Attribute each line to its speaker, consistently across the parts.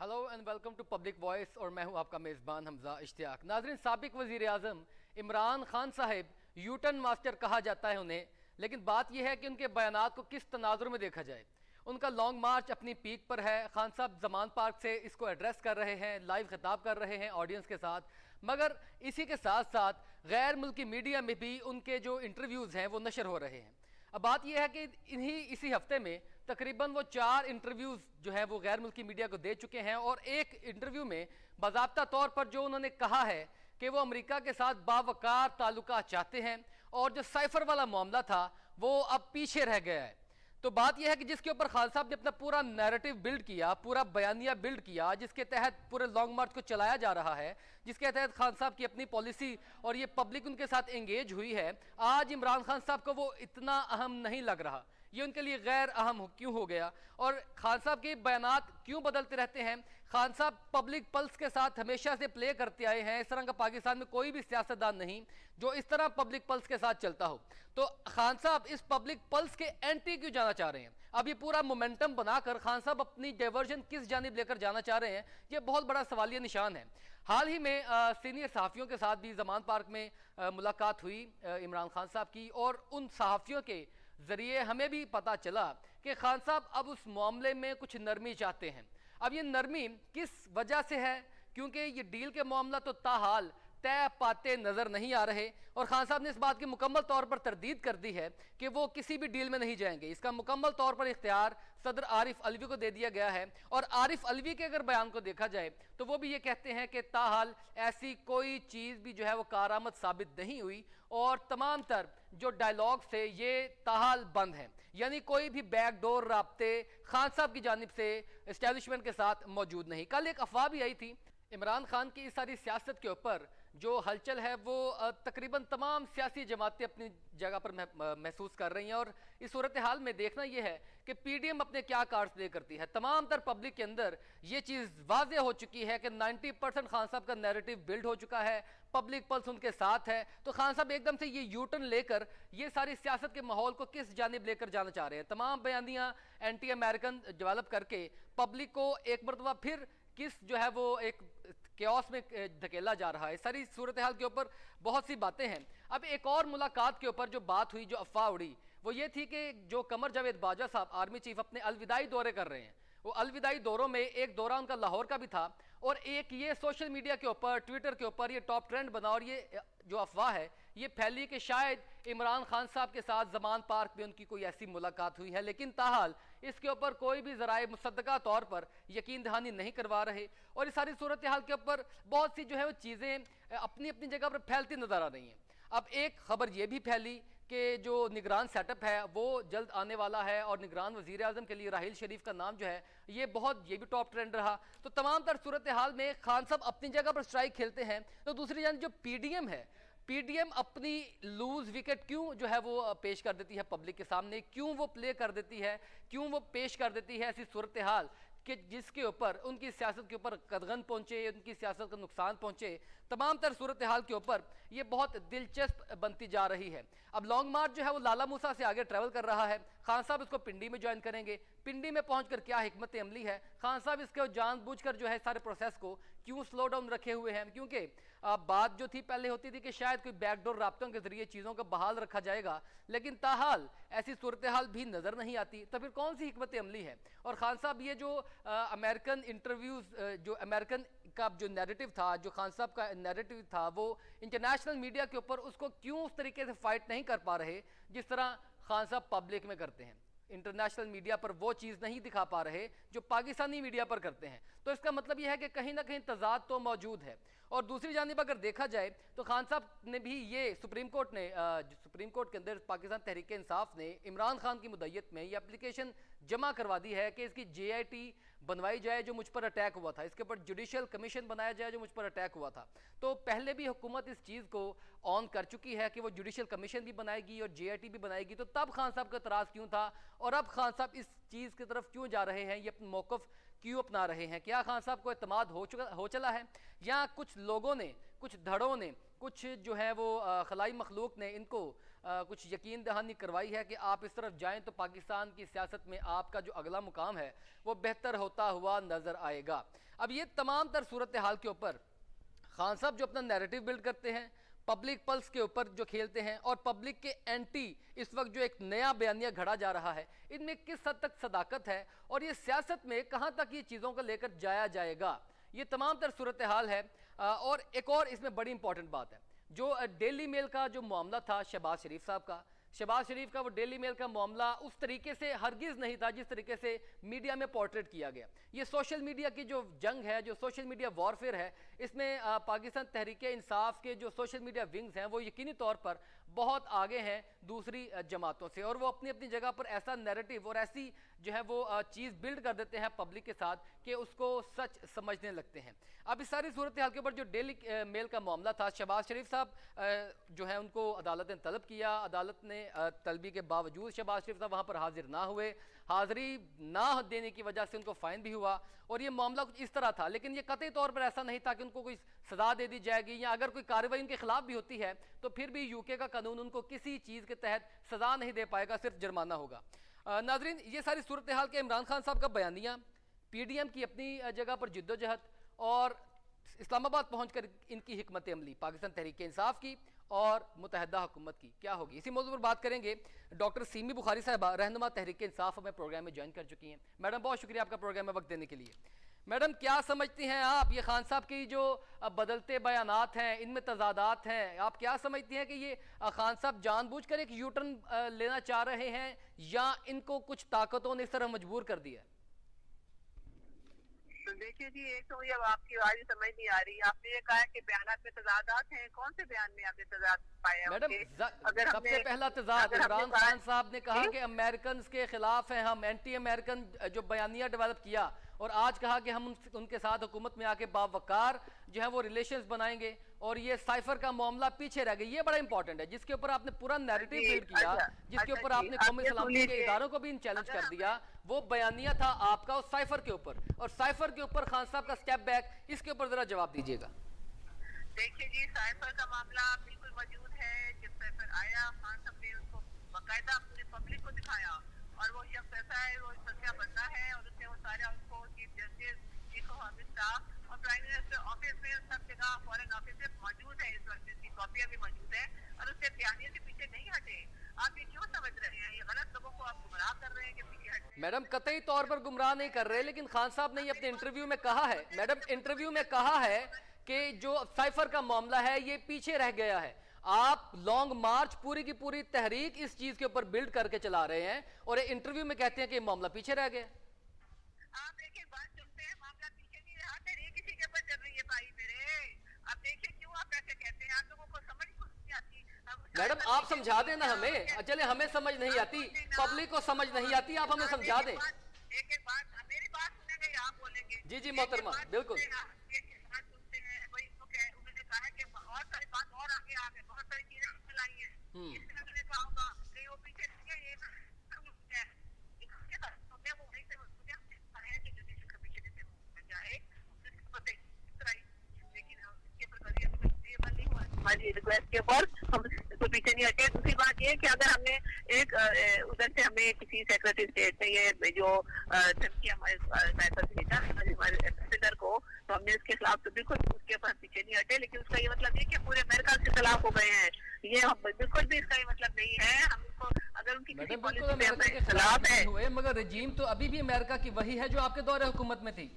Speaker 1: Hello and welcome to Public Voice और मैं हूं आपका मेज़बान हमजा इश्तियाक। नाज़रीन, साबिक वज़ीर आज़म इमरान खान साहिब यूटर्न मास्टर कहा जाता है उन्हें, लेकिन बात यह है कि उनके बयानात को किस तनाजुर में देखा जाए। उनका लॉन्ग मार्च अपनी पीक पर है। खान साहब जमान पार्क से इसको एड्रेस कर रहे हैं, लाइव खिताब कर रहे हैं ऑडियंस के साथ, मगर इसी के साथ साथ गैर मुल्की मीडिया में भी उनके जो इंटरव्यूज़ हैं वो नशर हो रहे हैं। अब बात यह है कि इसी हफ्ते में तकरीबन वो 4 इंटरव्यूज जो है वो गैर मुल्की मीडिया को दे चुके हैं, और एक इंटरव्यू में बाज़ाब्ता तौर पर जो उन्होंने कहा है कि वो अमेरिका के साथ बावकार ताल्लुका चाहते हैं और जो साइफर वाला मामला था वो अब पीछे रह गया है। तो बात यह है कि जिसके ऊपर खान साहब ने अपना पूरा नैरेटिव बिल्ड किया, पूरा बयानिया बिल्ड किया, जिसके तहत पूरे लॉन्ग मार्च को चलाया जा रहा है, जिसके तहत खान साहब की अपनी पॉलिसी और ये पब्लिक उनके साथ एंगेज हुई है, आज इमरान खान साहब को वो इतना अहम नहीं लग रहा। ये उनके लिए गैर अहम क्यों हो गया और खान साहब के बयानात क्यों बदलते रहते हैं। खान साहब पब्लिक पल्स के साथ हमेशा से प्ले करते आए हैं। इस तरह का पाकिस्तान में कोई भी सियासतदान नहीं जो इस तरह पब्लिक पल्स के साथ चलता हो। तो खान साहब इस पब्लिक पल्स के एंटी क्यों जाना चाह रहे हैं? अब ये पूरा मोमेंटम बनाकर खान साहब अपनी डाइवर्जन किस जानिब लेकर जाना चाह रहे हैं, ये बहुत बड़ा सवालिया निशान है। हाल ही में सीनियर सहाफ़ियों के साथ भी जमान पार्क में मुलाकात हुई इमरान खान साहब की, और उन सहाफ़ियों के जरिए हमें भी पता चला कि खान साहब अब उस मामले में कुछ नरमी चाहते हैं। अब ये नरमी किस वजह से है? क्योंकि ये डील के मामला तो ताहाल तय पाते नजर नहीं आ रहे, और खान साहब ने इस बात की मुकम्मल तौर पर तरदीद कर दी है कि वो किसी भी डील में नहीं जाएंगे। इसका मुकम्मल तौर पर इख्तियार सदर आरिफ अलवी को दे दिया गया है, और आरिफ अलवी के अगर बयान को देखा जाए तो वो भी ये कहते हैं कि ताहाल ऐसी कोई चीज़ भी जो है वो कारामद साबित नहीं हुई, और तमाम तर जो डायलॉग थे ये ताहाल बंद हैं। यानी कोई भी बैकडोर राब्ते खान साहब की जानिब से एस्टेब्लिशमेंट के साथ मौजूद नहीं। कल एक अफवाह भी आई थी इमरान खान की इस सारी सियासत के ऊपर जो हलचल है वो तकरीबन तमाम सियासी जमातें अपनी जगह पर महसूस कर रही हैं, और इस सूरत हाल में देखना यह है कि पीडीएम अपने क्या कार्ड्स प्ले करती है। तमाम तर पब्लिक के अंदर ये चीज़ वाज़ेह हो चुकी है कि 90% खान साहब का नैरेटिव बिल्ड हो चुका है, पब्लिक पल्स उनके साथ है। तो खान साहब एकदम से ये यूटर्न लेकर ये सारी सियासत के माहौल को किस जानिब लेकर जाना चाह रहे हैं। तमाम बयानियाँ एंटी अमेरिकन डेवलप करके पब्लिक को एक मरतबा फिर किस जो है वो एक केओस में धकेला जा रहा है। सारी सूरत हाल के ऊपर बहुत सी बातें हैं। अब एक और मुलाकात के ऊपर जो बात हुई, जो अफवाह उड़ी, वो ये थी कि जो कमर जावेद बाजवा साहब आर्मी चीफ अपने अलविदाई दौरे कर रहे हैं। वो अलविदाई दौरों में एक दौरा उनका लाहौर का भी था, और एक ये सोशल मीडिया के ऊपर ट्विटर के ऊपर ये टॉप ट्रेंड बना, और ये जो अफवाह है ये फैली कि शायद इमरान खान साहब के साथ जमान पार्क में उनकी कोई ऐसी मुलाकात हुई है, लेकिन ताहाल इसके ऊपर कोई भी ज़राए मुसद्दका तौर पर यकीन दहानी नहीं करवा रहे। और इस सारी सूरत हाल के ऊपर बहुत सी जो है वो चीज़ें अपनी अपनी जगह पर फैलती नजर आ रही हैं। अब एक खबर ये भी फैली कि जो निगरान सेटअप है वो जल्द आने वाला है, और निगरान वज़ीर आज़म के लिए राहिल शरीफ का नाम जो है ये भी टॉप ट्रेंड रहा। तो तमाम तर सूरत हाल में खान साहब अपनी जगह पर स्ट्राइक खेलते हैं, तो दूसरी जान जो पीडीएम है, पीडीएम अपनी लूज विकेट क्यों जो है वो पेश कर देती है पब्लिक के सामने, क्यों वो प्ले कर देती है, क्यों वो पेश कर देती है ऐसी सूरत हाल कि जिसके ऊपर उनकी सियासत के ऊपर कदगन पहुंचे, उनकी सियासत का नुकसान पहुंचे। तमाम तर सूरत हाल के ऊपर ये बहुत दिलचस्प बनती जा रही है। अब लॉन्ग मार्च जो है वो लाला मूसा से आगे ट्रैवल कर रहा है। खान साहब इसको पिंडी में ज्वाइन करेंगे। पिंडी में पहुंचकर क्या हिकमत अमली है, खान साहब इसके जानबूझकर जो है सारे प्रोसेस को क्यों स्लो डाउन रखे हुए हैं? क्योंकि बात जो थी पहले होती थी कि शायद कोई बैकडोर राब्तों के जरिए चीज़ों को बहाल रखा जाएगा, लेकिन ताहाल ऐसी सूरत हाल भी नज़र नहीं आती। तो फिर कौन सी हिकमत अमली है? और खान साहब ये जो अमेरिकन इंटरव्यूज़, जो अमेरिकन का जो नैरेटिव था, जो खान साहब का नैरेटिव था, वो इंटरनेशनल मीडिया के ऊपर उसको क्यों उस तरीके से फाइट नहीं कर पा रहे जिस तरह खान साहब पब्लिक में करते हैं? इंटरनेशनल मीडिया पर वो चीज़ नहीं दिखा पा रहे जो पाकिस्तानी मीडिया पर करते हैं। तो इसका मतलब यह है कि कहीं ना कहीं तजाद तो मौजूद है। और दूसरी जानिब अगर देखा जाए तो खान साहब ने भी ये सुप्रीम कोर्ट के अंदर पाकिस्तान तहरीक इंसाफ ने इमरान खान की मुद्दत में ये एप्लीकेशन जमा करवा दी है कि इसकी JIT बनवाई जाए जो मुझ पर अटैक हुआ था, इसके ऊपर जुडिशल कमीशन बनाया जाए जो मुझ पर अटैक हुआ था। तो पहले भी हुकूमत इस चीज़ को ऑन कर चुकी है कि वो जुडिशल कमीशन भी बनाएगी और JIT भी बनाएगी। तो तब खान साहब का एतराज़ क्यों था, और अब खान साहब इस चीज़ की तरफ क्यों जा रहे हैं, ये अपना मौक़िफ़ क्यों अपना रहे हैं? क्या खान साहब को एतमाद हो चला है, या कुछ लोगों ने, कुछ धड़ों ने कुछ जो है वो खलाई मखलूक ने इनको कुछ यकीन दहानी करवाई है कि आप इस तरफ जाएं तो पाकिस्तान की सियासत में आपका जो अगला मुकाम है वो बेहतर होता हुआ नज़र आएगा। अब ये तमाम तर सूरत हाल के ऊपर खान साहब जो अपना नैरेटिव बिल्ड करते हैं, पब्लिक पल्स के ऊपर जो खेलते हैं और पब्लिक के एंटी इस वक्त जो एक नया बयानिया घड़ा जा रहा है, इनमें किस हद तक सदाकत है और ये सियासत में कहाँ तक ये चीज़ों को लेकर जाया जाएगा, ये तमाम तर सूरत हाल है। और एक और इसमें बड़ी इंपॉर्टेंट बात है, जो डेली मेल का जो मामला था शहबाज शरीफ साहब का, शहबाज शरीफ का वो डेली मेल का मामला उस तरीके से हरगिज़ नहीं था जिस तरीके से मीडिया में पोर्ट्रेट किया गया। ये सोशल मीडिया की जो जंग है, जो सोशल मीडिया वॉरफेयर है, इसमें पाकिस्तान तहरीक इंसाफ के जो सोशल मीडिया विंग्स हैं वो यकीनी तौर पर बहुत आगे हैं दूसरी जमातों से, और वो अपनी अपनी जगह पर ऐसा नैरेटिव और ऐसी जो है वो चीज़ बिल्ड कर देते हैं पब्लिक के साथ कि उसको सच समझने लगते हैं। अब इस सारी सूरत हाल के ऊपर जो डेली मेल का मामला था, शहबाज शरीफ साहब जो है उनको अदालत ने तलब किया, अदालत ने तलबी के बावजूद शहबाज शरीफ साहब वहाँ पर हाजिर ना हुए, हाजिरी ना देने की वजह से उनको फ़ाइन भी हुआ और ये मामला कुछ इस तरह था। लेकिन ये कतई तौर पर ऐसा नहीं था कि उनको कोई सज़ा दे दी जाएगी या अगर कोई कार्रवाई उनके खिलाफ भी होती है तो फिर भी यूके का कानून उनको किसी चीज़ के तहत सज़ा नहीं दे पाएगा, सिर्फ जुर्माना होगा। नाजरीन, ये सारी सूरत हाल के इमरान खान साहब का बयानिया, PDM की अपनी जगह पर जिद्दोजहद और इस्लामाबाद पहुंचकर इनकी हिकमत अमली पाकिस्तान तहरीक इंसाफ की और मुतहदा हुकूमत की क्या होगी, इसी मौजूद पर बात करेंगे। डॉक्टर सीमी बुखारी साहबा रहनुमा तहरीक इंसाफ हमें प्रोग्राम में ज्वाइन कर चुकी हैं। मैडम, बहुत शुक्रिया आपका प्रोग्राम में वक्त देने के लिए। मैडम, क्या समझती हैं आप ये खान साहब की जो बदलते बयानात हैं, इनमें तजादात हैं, आप क्या समझती हैं कि ये खान साहब जानबूझकर एक यू टर्न लेना चाह रहे हैं या इनको कुछ ताकतों ने इस तरह मजबूर कर दिया?
Speaker 2: तो देखिए जी, एक तो मुझे अब आपकी आवाज समझ नहीं आ रही। आपने ये कहा कि बयानात में तजादात हैं, कौन से बयान में आपने तजाद पाया?
Speaker 1: मैडम,
Speaker 2: अगर
Speaker 1: सबसे पहला तजाद इमरान खान साहब ने कहा कि अमेरिकन के खिलाफ हैं हम, एंटी अमेरिकन जो बयानिया डेवलप किया, और आज कहा कि हम उनके साथ हुकूमत में आके बावकार जो है वो रिलेशंस बनाएंगे और ये साइफर का मामला पीछे रह गया। ये बड़ा इंपॉर्टेंट है जिसके ऊपर आपने पूरा नैरेटिव बिल्ड किया, जिसके ऊपर आपने कौमी सलामती के इदारों को भी चैलेंज कर दिया। वो बयानिया था आपका उस साइफर के ऊपर, और साइफर के ऊपर खान साहब का स्टेप बैक, इसके ऊपर जरा जवाब दीजिएगा।
Speaker 2: देखिए जी, साइफर का मामला बिल्कुल मौजूद है। जब साइफर आया, खान साहब ने उसको बाकायदा पूरी पब्लिक को दिखाया, और वो शख्स ऐसा है, वो सच्चा बंदा है, और उसने वो सारा उसको chief justice, chief of office staff और प्राइम मिनिस्टर ऑफिस में सब जगह फॉरेन ऑफिस में मौजूद है। इस वक्त इसकी कॉपियां भी मौजूद है, और उससे बयानिया से पीछे नहीं हटे। आप ये क्यों समझ रहे हैं? ये गलत लोगों को आप गुमराह कर रहे हैं कि पीछे हटे।
Speaker 1: मैडम, कतई तौर पर गुमराह नहीं कर रहे, लेकिन खान साहब ने ये अपने इंटरव्यू में कहा है, मैडम इंटरव्यू में कहा है कि जो साइफर का मामला है ये पीछे रह गया है। आप लॉन्ग मार्च पूरी की पूरी तहरीक इस चीज के ऊपर बिल्ड करके चला रहे हैं और इंटरव्यू में कहते हैं कि मामला पीछे रह गया।
Speaker 2: आप एक एक बात सुनते हैं, मामला पीछे नहीं रहा, तहरीक किसी के ऊपर चल रही है भाई मेरे। आप देखिए क्यों आप ऐसे कहते हैं, आप लोगों को समझ नहीं आती।
Speaker 1: मैडम, आप समझा दें ना हमें। चले, हमें समझ नहीं आती, पब्लिक को समझ नहीं आती, आप हमें समझा दें।
Speaker 2: एक एक बात, मेरी बात सुनेंगे या आप बोलेंगे?
Speaker 1: जी जी मोहतरमा, बिल्कुल।
Speaker 2: और सारी बात और आगे आ गए, बहुत सारी चीजें लाई है। इसलिए मैंने कहा होगा कि वो पीछे नहीं है, हमारी रिक्वेस्ट के ऊपर हम तो पीछे नहीं हटे। दूसरी बात ये कि अगर हमने एक उधर से हमें किसी सेक्रेटरी स्टेट ने ये जो धमकी हमारे साइफर भेजा हमारे एम्बेसडर को, तो हमने इसके खिलाफ तो बिल्कुल उसके ऊपर पीछे नहीं हटे। लेकिन उसका ये मतलब नहीं कि पूरे अमेरिका के खिलाफ हो गए हैं, ये हम बिल्कुल भी इसका ये मतलब नहीं है। हम इसको अगर उनकी किसी पॉलिसी के खिलाफ है,
Speaker 1: हुए मगर रजीम तो अभी भी अमेरिका की वही है जो आपके दौरे हुकूमत में थी।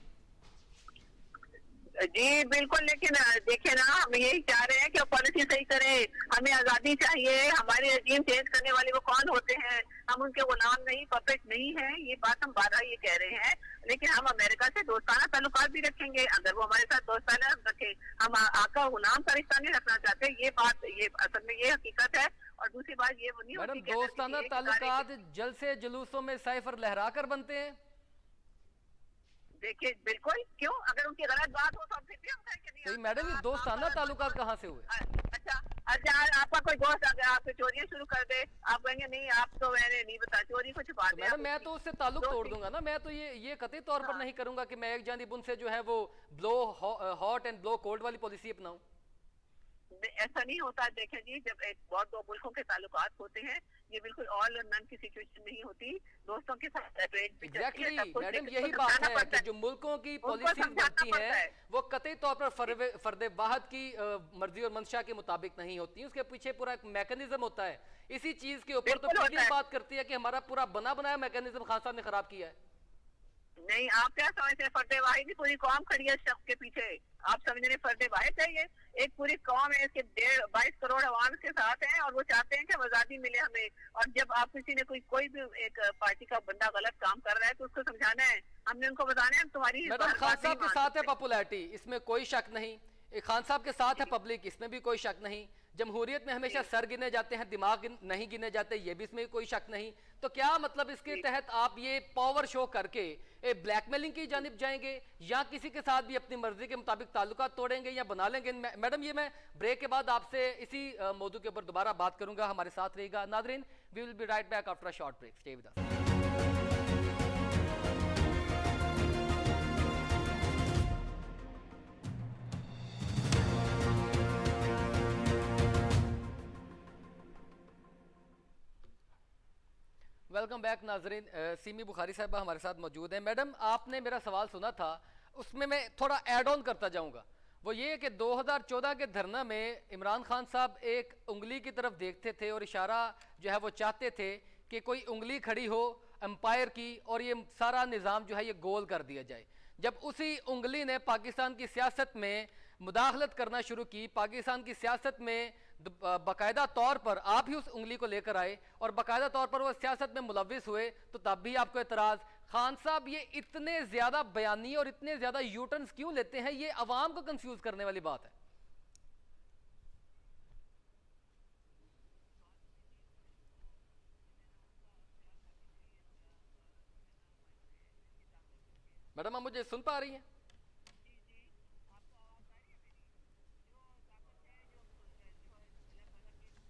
Speaker 2: जी बिल्कुल, लेकिन देखिए ना, हम यही चाह रहे हैं कि पॉलिसी सही करें, हमें आजादी चाहिए। हमारे रजीम चेंज करने वाले वो कौन होते हैं? हम उनके गुलाम नहीं, पपेट नहीं है। ये बात हम बारहा ये कह रहे हैं, लेकिन हम अमेरिका से दोस्ताना ताल्लुकात भी रखेंगे। अगर वो हमारे साथ दोस्ताना रखे, हम आका गुलाम का रिश्ता नहीं रखना चाहते। ये बात, ये असल में ये हकीकत है। और दूसरी बात ये नहीं होती,
Speaker 1: दोस्ताना ताल्लुकात जलसे जुलूसों में साइफर लहरा कर बनते हैं।
Speaker 2: देखिए बिल्कुल, क्यों? अगर उनकी गलत बात हो तो फिर भी हम कहें कि नहीं।
Speaker 1: मैडम, ये दोस्ताना ताल्लुकात कहाँ से हुए?
Speaker 2: अच्छा, आपका कोई दोस्त अगर आपसे चोरियां शुरू कर दे, आप कहेंगे नहीं, आप तो मैंने नहीं बता, चोरी कुछ बात है।
Speaker 1: मैडम, मैं तो उससे ताल्लुक तोड़ दूंगा ना। मैं तो ये कतई तौर पर नहीं करूंगा कि मैं एक जानिब उनसे जो है वो blow hot and blow cold वाली पॉलिसी अपनाऊं।
Speaker 2: ऐसा नहीं होता। देखें जी, जब एक बहुत दो मुल्कों के ताल्लुकात होते हैं, ये बिल्कुल ऑल और नन की सिचुएशन नहीं होती। दोस्तों के साथ ट्रेड भी चलती है, सब कुछ,
Speaker 1: मैडम
Speaker 2: लेकिन
Speaker 1: यही
Speaker 2: उनको
Speaker 1: बात
Speaker 2: समझाना
Speaker 1: है
Speaker 2: पड़ता
Speaker 1: कि
Speaker 2: है,
Speaker 1: जो मुल्कों की
Speaker 2: उनको
Speaker 1: पॉलिसीज
Speaker 2: समझाना
Speaker 1: बनती
Speaker 2: पड़ता
Speaker 1: हैं
Speaker 2: है।
Speaker 1: वो कतई तौर पर फर्द वाहद की मर्जी और मंशा के मुताबिक नहीं होती, उसके पीछे पूरा एक मैकेनिज्म होता है। इसी चीज के ऊपर तो
Speaker 2: बिल्कुल होता
Speaker 1: पीडीएफ
Speaker 2: है।
Speaker 1: बात करती है कि हमारा पूरा बना बनाया मैकेनिज्म खान साहब ने खराब किया है।
Speaker 2: नहीं, आप क्या समझते हैं? फर्दे वाहिद ही पूरी कौम खड़ी है इस शख्स के पीछे। आप समझ रहे हैं फर्दे वाहिद है ये? एक पूरी कौम है, इसके 22 करोड़ अवाम के साथ हैं और वो चाहते हैं कि आजादी मिले हमें। और जब आप किसी ने कोई भी एक पार्टी का बंदा गलत काम कर रहा है तो उसको समझाना है, हमने उनको बताना है तुम्हारी इस
Speaker 1: मैडम
Speaker 2: बात
Speaker 1: खान
Speaker 2: बात नहीं
Speaker 1: साहब के
Speaker 2: मान
Speaker 1: साथ है
Speaker 2: सकते।
Speaker 1: पॉपुलैरिटी, इसमें कोई शक नहीं। खान साहब के साथ है पब्लिक, इसमें भी कोई शक नहीं। जमहूरियत में हमेशा सर गिने जाते हैं, दिमाग नहीं गिने जाते, ये भी इसमें कोई शक नहीं। तो क्या मतलब इसके तहत आप ये पावर शो करके ब्लैकमेलिंग की जानिब जाएंगे या किसी के साथ भी अपनी मर्जी के मुताबिक ताल्लुकात तोड़ेंगे या बना लेंगे? मैडम ये मैं ब्रेक के बाद आपसे इसी मौजू के ऊपर दोबारा बात करूंगा, हमारे साथ रहेगा। नादरीन, we will be right back after a short break, stay with us. Welcome back नाजरीन। सीमी बुखारी साहबा हमारे साथ मौजूद हैं। मैडम, आपने मेरा सवाल सुना था, उसमें मैं थोड़ा ऐड ऑन करता जाऊंगा। वो ये कि 2014 के धरना में इमरान खान साहब एक उंगली की तरफ देखते थे और इशारा जो है वो चाहते थे कि कोई उंगली खड़ी हो एम्पायर की और ये सारा निज़ाम जो है ये गोल कर दिया जाए। जब उसी उंगली ने पाकिस्तान की सियासत में मुदाखलत करना शुरू की, पाकिस्तान की सियासत में बाकायदा तौर पर आप ही उस उंगली को लेकर आए और बाकायदा तौर पर वो सियासत में मुलविस हुए, तो तब भी आपको एतराज़। खान साहब ये इतने ज़्यादा बयानी और इतने ज़्यादा यूटर्न्स क्यों लेते हैं? ये अवाम को कंफ्यूज करने वाली बात है। मैडम, आप मुझे सुन पा रही हैं?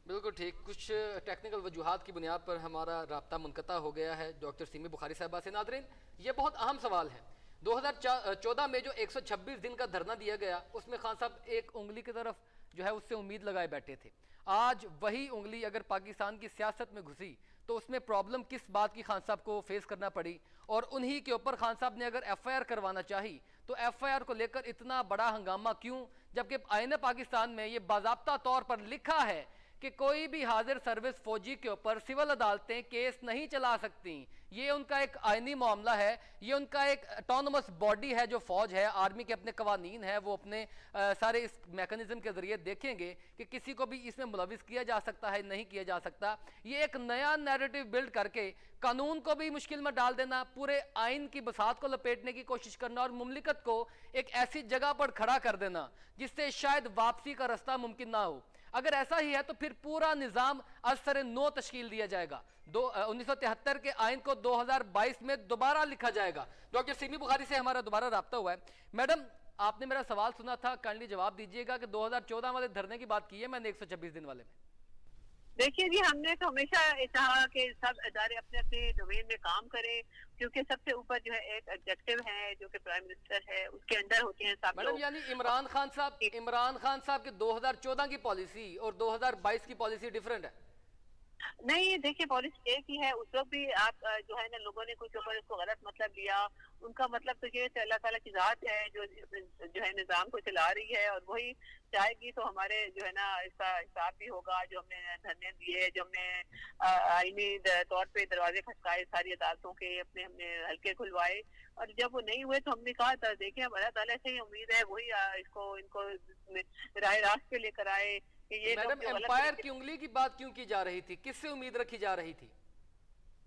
Speaker 1: बिल्कुल ठीक। कुछ टेक्निकल वजूहात की बुनियाद पर हमारा राब्ता मुनक़ता हो गया है डॉक्टर सीमी बुखारी साहबा से। नादरीन, ये बहुत अहम सवाल है। 2014 में जो 126 दिन का धरना दिया गया, उसमें खान साहब एक उंगली की तरफ जो है उससे उम्मीद लगाए बैठे थे। आज वही उंगली अगर पाकिस्तान की सियासत में घुसी तो उसमें प्रॉब्लम किस बात की खान साहब को फेस करना पड़ी, और उन्हीं के ऊपर खान साहब ने अगर FIR करवाना चाही तो FIR को लेकर इतना बड़ा हंगामा क्यों, जबकि आईन पाकिस्तान में ये बाज़ाब्ता तौर पर लिखा है कि कोई भी हाजिर सर्विस फौजी के ऊपर सिविल अदालतें केस नहीं चला सकती। ये उनका एक आईनी मामला है, ये उनका एक ऑटोनमस बॉडी है जो फौज है, आर्मी के अपने कवानीन है, वो अपने सारे इस मैकेनिज्म के जरिए देखेंगे कि किसी को भी इसमें मुलविस किया जा सकता है, नहीं किया जा सकता। ये एक नया नैरेटिव बिल्ड करके कानून को भी मुश्किल में डाल देना, पूरे आइन की बसात को लपेटने की कोशिश करना और मुमलिकत को एक ऐसी जगह पर खड़ा कर देना जिससे शायद वापसी का रास्ता मुमकिन ना हो। अगर ऐसा ही है तो फिर पूरा निज़ाम असर नो तश्कील दिया जाएगा। 1973 के आइन को 2022 में दोबारा लिखा जाएगा। डॉक्टर सीमी बुखारी से हमारा दोबारा राब्ता हुआ है। मैडम, आपने मेरा सवाल सुना था, काइंडली जवाब दीजिएगा कि 2014 वाले धरने की बात की है मैंने 126 दिन वाले में।
Speaker 2: देखिए जी, हमने तो हमेशा चाहा कि सब इदारे अपने अपने डोमेन में काम करें, क्योंकि सबसे ऊपर जो है एक एग्जेक्टिव है जो कि प्राइम मिनिस्टर है, उसके अंदर होते हैं सब
Speaker 1: मैडम,
Speaker 2: लोग।
Speaker 1: यानी इमरान खान साहब की 2014 की पॉलिसी और 2022 की पॉलिसी डिफरेंट है?
Speaker 2: नहीं, देखिए पॉलिसी एक ही है। उस वक्त भी आप जो है ना, लोगों ने कुछ ऊपर इसको गलत मतलब लिया। उनका मतलब तो ये अल्लाह ताला की जात है जो है निज़ाम को चला रही है, और वही चाहेगी तो हमारे जो है ना इसका हिसाब भी होगा। जो हमने धरने दिए, जो हमने आईनी तौर पे दरवाजे खटकाए सारी अदालतों के, अपने हमने हल्के खुलवाए, और जब वो नहीं हुए तो हमने कहा था देखिए अब अल्लाह ताला से ही उम्मीद है वही इनको राय रास्त पे लेकर आए। ये
Speaker 1: मैडम, एम्पायर की उंगली की बात क्यों की जा रही थी? किससे उम्मीद रखी जा रही थी?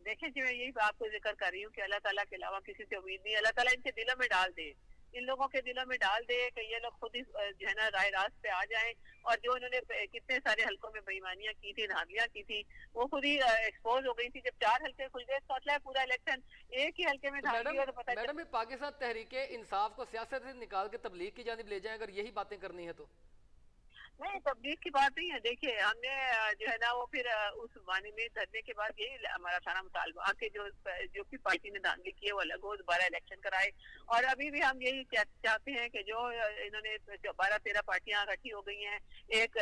Speaker 2: देखिए जी, मैं यही बात को जिक्र कर रही हूँ कि अल्लाह ताला के अलावा किसी से उम्मीद नहीं। अल्लाह ताला इनके दिलों में डाल दे, इन लोगों के दिलों में डाल दे कि ये लोग खुद ही जो है ना राय रास्त पे आ जाएं, और जो इन्होंने कितने सारे हलकों में बेईमानियां की थी, धांधलियां की थी, वो खुद ही एक्सपोज हो गई थी। जब 4 हलके खुल गए तो मतलब पूरा इलेक्शन एक ही हलके में
Speaker 1: तो
Speaker 2: धांधली हो तो पता
Speaker 1: मैडम, ये पाकिस्तान तहरीक इंसाफ को सियासत से निकाल के तबलीग की जानिब ले जाए, अगर यही बातें करनी है तो?
Speaker 2: नहीं, तब्दील की बात नहीं है। देखिए हमने जो है ना वो फिर उस मानी में धरने के बाद यही हमारा सारा मुतालबा कि जो भी पार्टी ने धांधली की है वो अलग हो, दोबारा इलेक्शन कराए। और अभी भी हम यही चाहते हैं कि जो इन्होंने 12-13 पार्टियां इकट्ठी हो गई हैं एक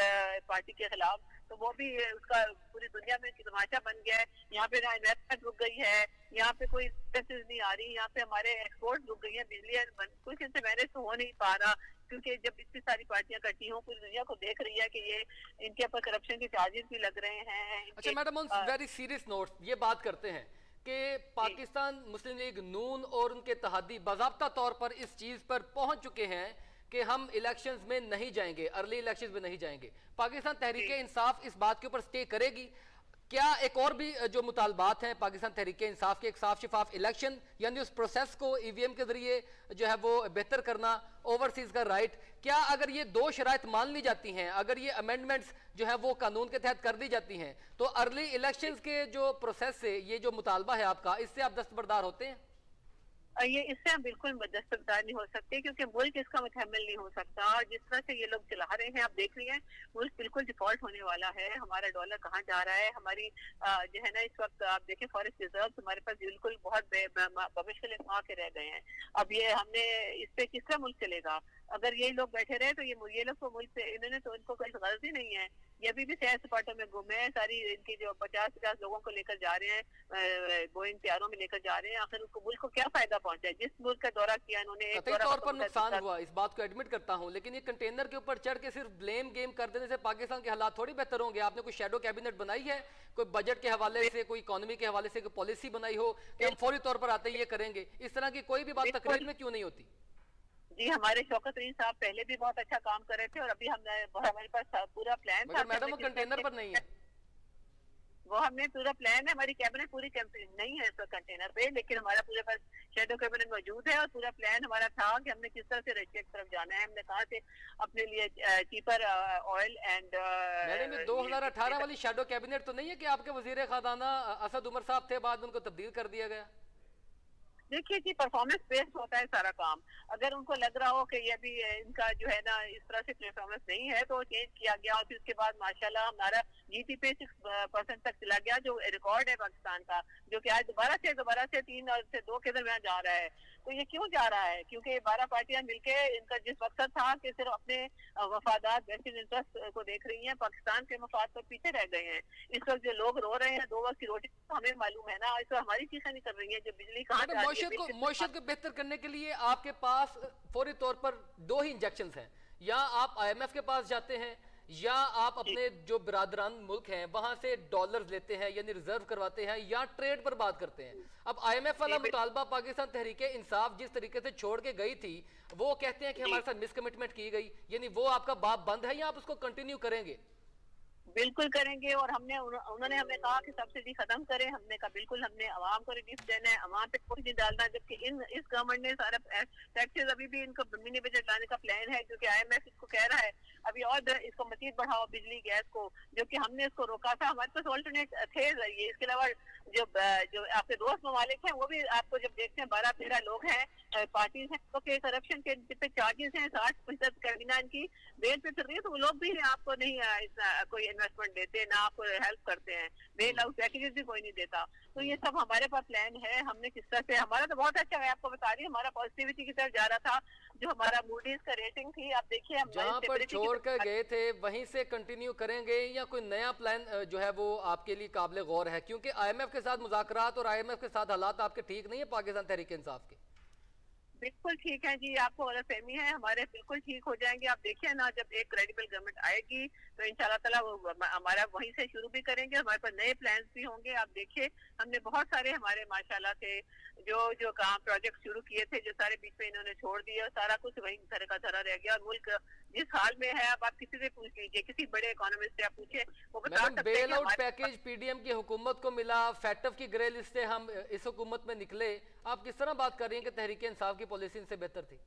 Speaker 2: पार्टी के खिलाफ, तो वो भी उसका पूरी दुनिया में तमाशा बन गया है। यहाँ पे ना इन्वेस्टमेंट रुक गई है, यहाँ पे कोई नहीं आ रही, यहाँ पे हमारे एक्सपोर्ट रुक गई है, बिजली कुछ इनसे मैनेज तो हो नहीं पा रहा, क्योंकि जब इतनी सारी पार्टियां इकट्ठी हों, पूरी दुनिया को देख रही है कि ये इनके ऊपर करप्शन के चार्जेस भी लग रहे हैं।
Speaker 1: अच्छा madam, on very serious note ये बात करते हैं कि पाकिस्तान मुस्लिम लीग नून और उनके तहादी बाज़ाब्ता तौर पर इस चीज पर पहुंच चुके हैं कि हम इलेक्शंस में नहीं जाएंगे, अर्ली इलेक्शंस में नहीं जाएंगे। पाकिस्तान तहरीक इंसाफ इस बात के ऊपर स्टे करेगी? क्या एक और भी जो मुतालबात हैं पाकिस्तान तहरीक इंसाफ के, एक साफ शिफाफ इलेक्शन, यानी उस प्रोसेस को ईवीएम के जरिए जो है वो बेहतर करना, ओवरसीज का राइट, क्या अगर ये दो शराइत मान ली जाती हैं, अगर ये अमेंडमेंट्स जो है वो कानून के तहत कर दी जाती हैं, तो अर्ली इलेक्शंस के जो प्रोसेस से ये जो मुतालबा है आपका, इससे आप दस्तबरदार होते हैं?
Speaker 2: ये इससे हम बिल्कुल दस्तबरदार नहीं हो सकते, क्योंकि मुल्क इसका मुतहम्मिल नहीं हो सकता। और जिस तरह से ये लोग चला रहे हैं, आप देख रही हैं, मुल्क बिल्कुल डिफॉल्ट होने वाला है। हमारा डॉलर कहाँ जा रहा है, हमारी जो है ना इस वक्त आप देखें फॉरेस्ट रिजर्व हमारे पास बिल्कुल बहुत भविष्य के लिए के रह गए हैं। अब ये हमने इस पे किस तरह मुल्क चलेगा? अगर ये लोग बैठे रहे तो ये लोग तो मुल्क से इन्होंने तो इनको कोई गलती ही नहीं है, ये अभी भी सैर सपाटों में घूमे हैं। सारी इनकी जो 50-50 लोगों को लेकर जा रहे हैं, बोइंग प्यारों में लेकर जा रहे हैं, आखिर उसको मुल्क को क्या फायदा पहुंचा है? जिस मुल्क का दौरा किया इन्होंने,
Speaker 1: कतई तौर पर नुकसान हुआ, इस बात को एडमिट करता हूं, लेकिन ये कंटेनर के ऊपर चढ़ के सिर्फ ब्लेम गेम कर देने से पाकिस्तान के हालात थोड़ी बेहतर होंगे। आपने कोई शैडो कैबिनेट बनाई है, कोई बजट के हवाले से, कोई इकोनॉमी के हवाले से कोई पॉलिसी बनाई हो कि हम फौरी तौर पर आते ही ये करेंगे? इस तरह की कोई भी बात तकरीर में क्यों नहीं होती?
Speaker 2: जी, हमारे शौकत तरीन साहब पहले भी बहुत अच्छा काम कर रहे थे, और अभी हमारे पास पूरा प्लान था।
Speaker 1: मैडम वो कंटेनर पर नहीं है,
Speaker 2: वो हमने पूरा प्लान है, हमारी कैबिनेट पूरी नहीं है इस कंटेनर पे, लेकिन हमारा पूरे पास शेडो कैबिनेट मौजूद है। और पूरा प्लान हमारा था कि हमने किस तरह से रशिया की तरफ जाना है, हमने कहा से अपने लिए चीपर ऑयल एंड।
Speaker 1: मैडम 2018 वाली शेडो कैबिनेट तो नहीं है कि आपके वजीर खाजाना असद उमर साहब थे, बाद में उनको तब्दील कर दिया गया?
Speaker 2: देखिए जी, परफॉर्मेंस बेस्ड होता है सारा काम। अगर उनको लग रहा हो कि ये भी इनका जो है ना इस तरह से परफॉर्मेंस नहीं है, तो चेंज किया गया। और फिर उसके बाद माशाल्लाह हमारा जीडीपी पे 6% तक चला गया, जो रिकॉर्ड है पाकिस्तान का, जो कि आज दोबारा से 3 और से 2 के दरमियान जा रहा है। तो ये क्यों जा रहा है? क्योंकि 12 पार्टियां मिलके इनका जिस मकसद था कि सिर्फ अपने वफादार वेस्टर्न इंटरेस्ट को देख रही हैं, पाकिस्तान के मफाद पर पीछे रह गए हैं। इस वक्त जो लोग रो रहे हैं 2 वक्त की रोटी, तो हमें मालूम है ना, इस वक्त हमारी चीजें नहीं कर रही है, जो बिजली कहाँ जा रही है।
Speaker 1: मौशत को बेहतर करने के लिए आपके पास फौरी तौर पर 2 ही इंजेक्शंस हैं, या आप IMF के पास जाते हैं, या आप अपने जो बिरादरान मुल्क हैं वहां से डॉलर्स लेते हैं, यानी रिजर्व करवाते हैं, या ट्रेड पर बात करते हैं। अब IMF वाला मुतालबा पाकिस्तान तहरीक इंसाफ जिस तरीके से छोड़ के गई थी, वो कहते हैं कि हमारे साथ मिसकमिटमेंट की गई, यानी वो आपका बाप बंद है, या आप उसको कंटिन्यू करेंगे?
Speaker 2: बिल्कुल करेंगे। और उन्होंने हमें कहा कि सब्सिडी खत्म करें, हमने कहा बिल्कुल, हमने आवाम को रिलीफ देना है, आवाम पे कोई नहीं डालना। जबकि इस गवर्नमेंट ने सारा टैक्सेस अभी भी इनको मिनी बजट लाने का प्लान है, क्योंकि IMF इसको कह रहा है अभी और इसको मजीद बढ़ाओ बिजली गैस को, जो कि हमने इसको रोका था। हमारे पास ऑल्टरनेट थे जरिए। इसके अलावा जो आपके दोस्त ममालिक हैं, वो भी आपको जब देखते हैं 12-13 लोग हैं, पार्टीज हैं, तो करप्शन के पे चार्जेस हैं, 60% कैबिना इनकी बेल पे फिर रही है, तो वो लोग भी आपको नहीं कोई इन्वेस्टमेंट देते, ना आपको हेल्प करते हैं, बेल आउट पैकेजेस भी कोई नहीं देता। तो ये सब हमारे पास प्लान है। हमने किस तरह से, हमारा तो बहुत अच्छा है, आपको बता रही, हमारा पॉजिटिविटी की तरफ जा रहा था। जो हमारा मूडीज का रेटिंग थी, आप देखिए, हम
Speaker 1: जहां पर छोड़ कर गए थे वहीं से कंटिन्यू करेंगे, या कोई नया प्लान जो है वो आपके लिए काबिल गौर है? क्योंकि IMF के साथ मुज़ाकरात और IMF के साथ हालात आपके ठीक नहीं है पाकिस्तान तहरीक इंसाफ के।
Speaker 2: बिल्कुल ठीक है जी, आपको गलतफहमी है, हमारे बिल्कुल ठीक हो जाएंगे। आप देखिए ना, जब एक क्रेडिबल गवर्नमेंट आएगी तो इंशाल्लाह ताला वो हमारा वहीं से शुरू भी करेंगे, हमारे पास नए प्लान्स भी होंगे। आप देखिए, हमने बहुत सारे हमारे माशाल्लाह से जो काम प्रोजेक्ट शुरू किए थे, जो सारे बीच में इन्होंने छोड़ दिए, और सारा कुछ वहीं धरा का धरा रह गया। और मुल्क जिस हाल में है, अब आप किसी से पूछ लीजिए, किसी बड़े इकोनॉमिस्ट से आप पूछे, वो बता सकते हैं।
Speaker 1: बेल आउट पैकेज PDM की हुकूमत को मिला, फैटफ की ग्रे लिस्ट से हम इस हुकूमत में निकले, आप किस तरह बात कर रही हैं कि तहरीक इंसाफ की पॉलिसी इनसे बेहतर थी?